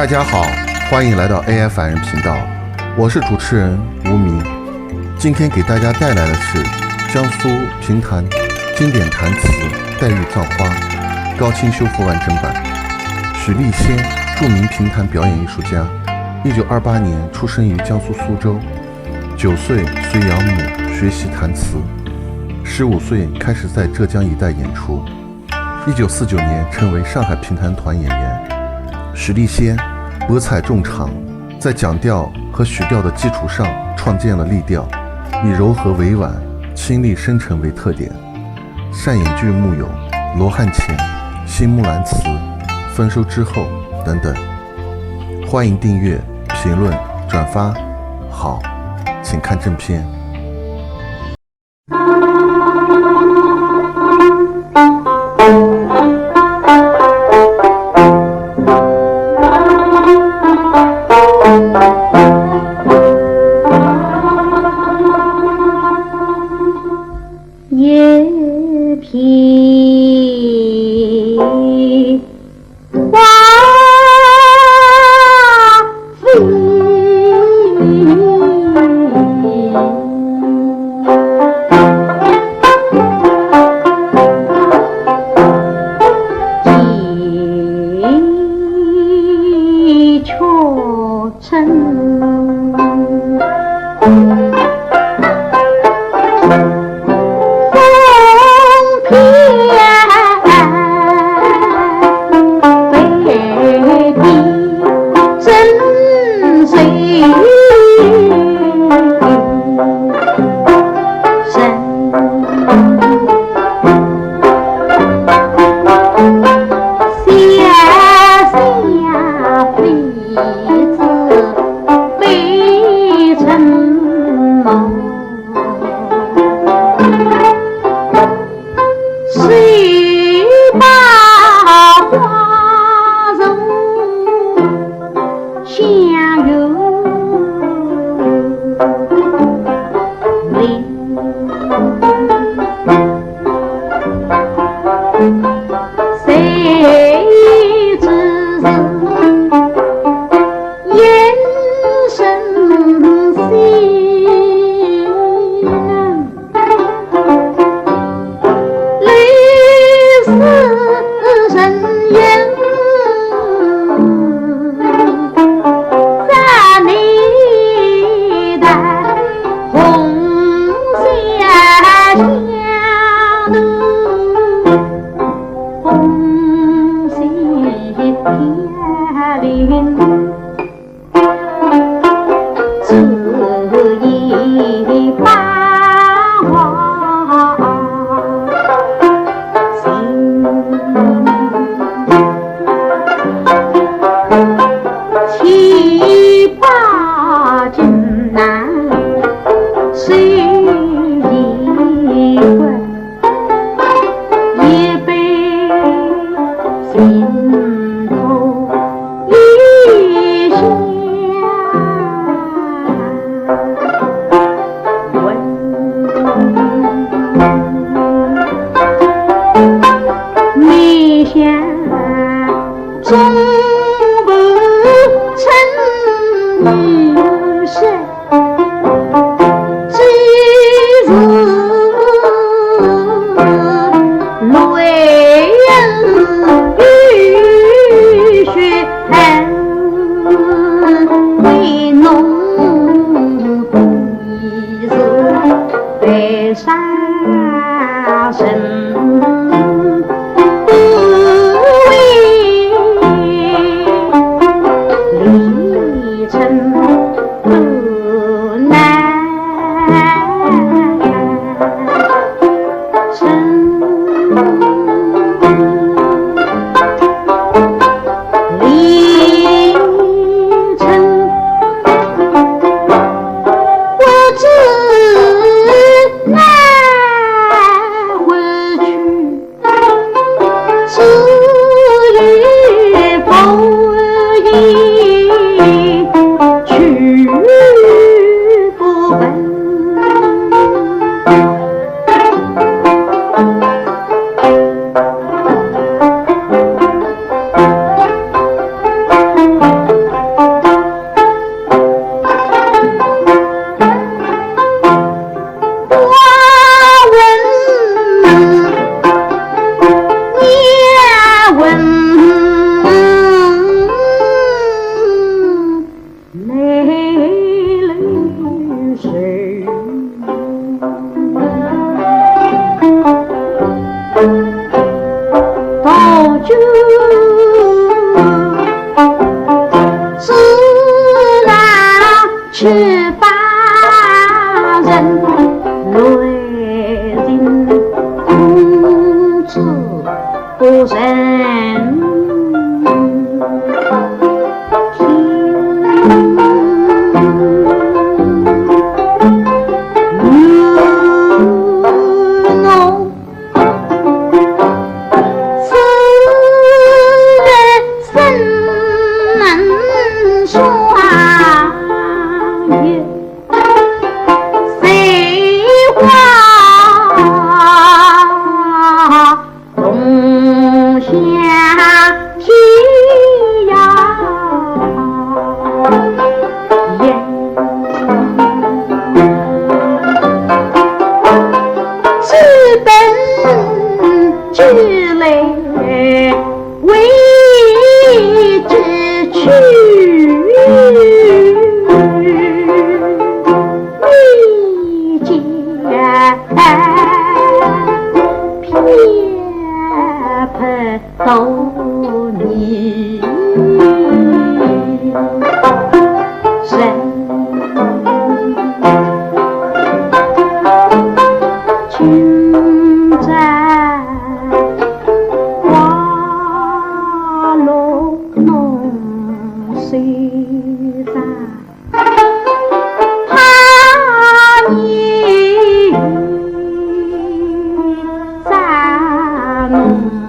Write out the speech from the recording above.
大家好，欢迎来到 AI 凡人频道，我是主持人吴明。今天给大家带来的是江苏评弹经典弹词《黛玉葬花》高清修复完整版。许立先，著名评弹表演艺术家，1928年出生于江苏苏州，9岁随养母学习弹词，15岁开始在浙江一带演出，1949年成为上海评弹团演员。许立先博采众长，在讲调和曲调的基础上创建了立调，以柔和委婉、清丽深沉为特点。擅演剧目有《罗汉前》《新木兰辞》《丰收之后》等等。欢迎订阅、评论、转发。好，请看正片。叶披花飞，几处尘。此不人之类为之去，一见偏偏都你人。君在花落浓水在，他你在浓。